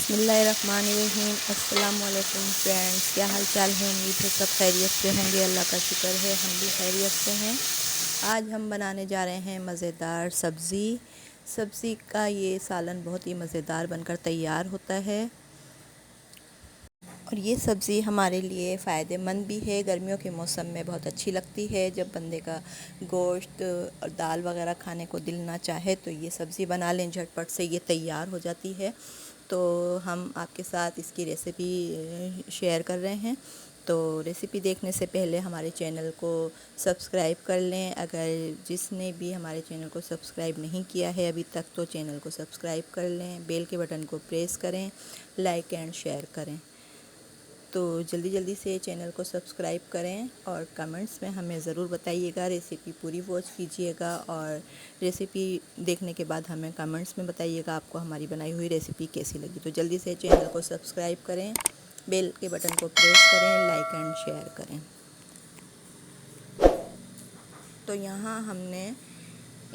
बिस्मिल्लाहिर्रहमानिर्रहीम। अस्सलाम वालेकुम फ्रेंड्स, क्या हाल चाल है। उम्मीद है सब खैरियत से होंगे। अल्लाह का शुक्र है हम भी खैरियत से हैं। आज हम बनाने जा रहे हैं मज़ेदार सब्ज़ी का ये सालन बहुत ही मज़ेदार बनकर तैयार होता है और ये सब्ज़ी हमारे लिए फ़ायदेमंद भी है। गर्मियों के मौसम में बहुत अच्छी लगती है। जब बंदे का गोश्त और दाल वगैरह खाने को दिल ना चाहे तो ये सब्ज़ी बना लें, झटपट से ये तैयार हो जाती है। तो हम आपके साथ इसकी रेसिपी शेयर कर रहे हैं। तो रेसिपी देखने से पहले हमारे चैनल को सब्सक्राइब कर लें। अगर जिसने भी हमारे चैनल को सब्सक्राइब नहीं किया है अभी तक तो चैनल को सब्सक्राइब कर लें, बेल के बटन को प्रेस करें, लाइक एंड शेयर करें। तो जल्दी जल्दी से चैनल को सब्सक्राइब करें और कमेंट्स में हमें ज़रूर बताइएगा। रेसिपी पूरी वॉच कीजिएगा और रेसिपी देखने के बाद हमें कमेंट्स में बताइएगा आपको हमारी बनाई हुई रेसिपी कैसी लगी। तो जल्दी से चैनल को सब्सक्राइब करें, बेल के बटन को प्रेस करें, लाइक एंड शेयर करें। तो यहाँ हमने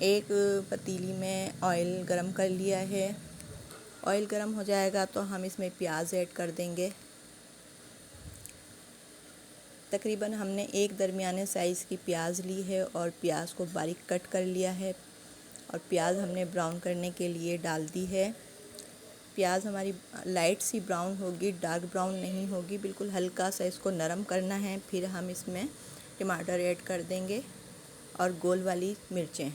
एक पतीली में ऑयल गरम कर लिया है। ऑयल गरम हो जाएगा तो हम इसमें प्याज ऐड कर देंगे। तकरीबन हमने एक दरमियाने साइज़ की प्याज ली है और प्याज को बारीक कट कर लिया है और प्याज हमने ब्राउन करने के लिए डाल दी है। प्याज हमारी लाइट सी ब्राउन होगी, डार्क ब्राउन नहीं होगी, बिल्कुल हल्का सा इसको नरम करना है। फिर हम इसमें टमाटर ऐड कर देंगे और गोल वाली मिर्चें।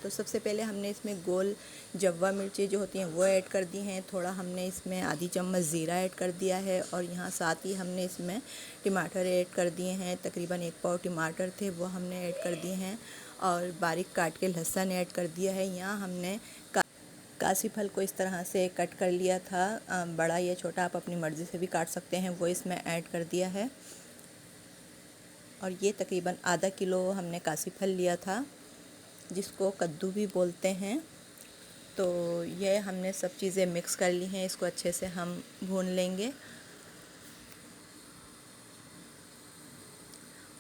तो सबसे पहले हमने इसमें गोल जवा मिर्चें जो होती हैं वो ऐड कर दी हैं। थोड़ा हमने इसमें आधी चम्मच ज़ीरा ऐड कर दिया है और यहाँ साथ ही हमने इसमें टमाटर ऐड कर दिए हैं। तकरीबन 1 पाव टमाटर थे वो हमने ऐड कर दिए हैं और बारीक काट के लहसुन ऐड कर दिया है। यहाँ हमने कासी फल को इस तरह से कट कर लिया था, बड़ा या छोटा आप अपनी मर्ज़ी से भी काट सकते हैं, वो इसमें ऐड कर दिया है। और ये तकरीबन आधा किलो हमने कासी फल लिया था जिसको कद्दू भी बोलते हैं। तो ये हमने सब चीज़ें मिक्स कर ली हैं, इसको अच्छे से हम भून लेंगे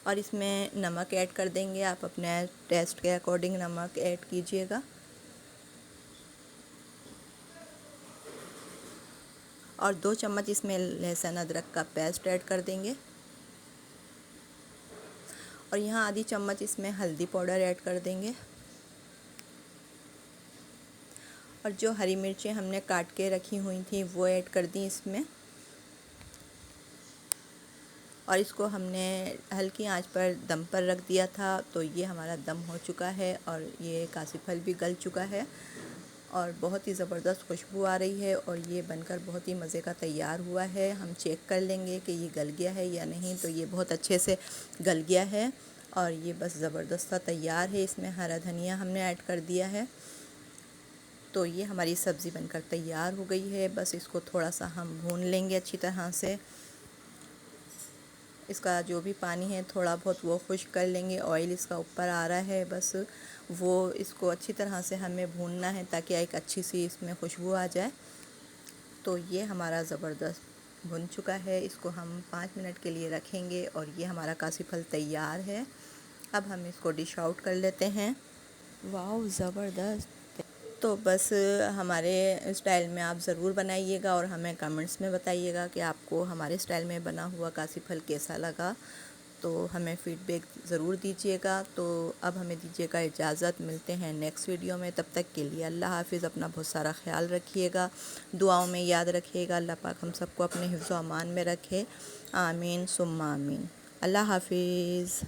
और इसमें नमक ऐड कर देंगे। आप अपने टेस्ट के अकॉर्डिंग नमक ऐड कीजिएगा और 2 चम्मच इसमें लहसुन अदरक का पेस्ट ऐड कर देंगे और यहाँ आधी चम्मच इसमें हल्दी पाउडर ऐड कर देंगे और जो हरी मिर्चें हमने काट के रखी हुई थी वो ऐड कर दी इसमें और इसको हमने हल्की आंच पर दम पर रख दिया था। तो ये हमारा दम हो चुका है और ये कासी फल भी गल चुका है और बहुत ही ज़बरदस्त खुशबू आ रही है और ये बनकर बहुत ही मज़े का तैयार हुआ है। हम चेक कर लेंगे कि ये गल गया है या नहीं। तो ये बहुत अच्छे से गल गया है और ये बस ज़बरदस्त सा तैयार है। इसमें हरा धनिया हमने ऐड कर दिया है। तो ये हमारी सब्ज़ी बनकर तैयार हो गई है। बस इसको थोड़ा सा हम भून लेंगे अच्छी तरह से। इसका जो भी पानी है थोड़ा बहुत वो खुश्क कर लेंगे। ऑयल इसका ऊपर आ रहा है, बस वो इसको अच्छी तरह से हमें भूनना है ताकि एक अच्छी सी इसमें खुशबू आ जाए। तो ये हमारा ज़बरदस्त भुन चुका है। इसको हम 5 मिनट के लिए रखेंगे और ये हमारा कासी फल तैयार है। अब हम इसको डिश आउट कर लेते हैं। वाह ज़बरदस्त। तो बस हमारे स्टाइल में आप ज़रूर बनाइएगा और हमें कमेंट्स में बताइएगा कि आपको हमारे स्टाइल में बना हुआ कासी फल कैसा लगा। तो हमें फ़ीडबैक ज़रूर दीजिएगा। तो अब हमें दीजिएगा इजाज़त, मिलते हैं नेक्स्ट वीडियो में। तब तक के लिए अल्लाह हाफ़िज़। अपना बहुत सारा ख्याल रखिएगा, दुआओं में याद रखिएगा। अल्लाह पाक हम सबको अपने हिफ्ज़ व अमान में रखे। आमीन सुम्मा आमीन। अल्लाह हाफ़िज़।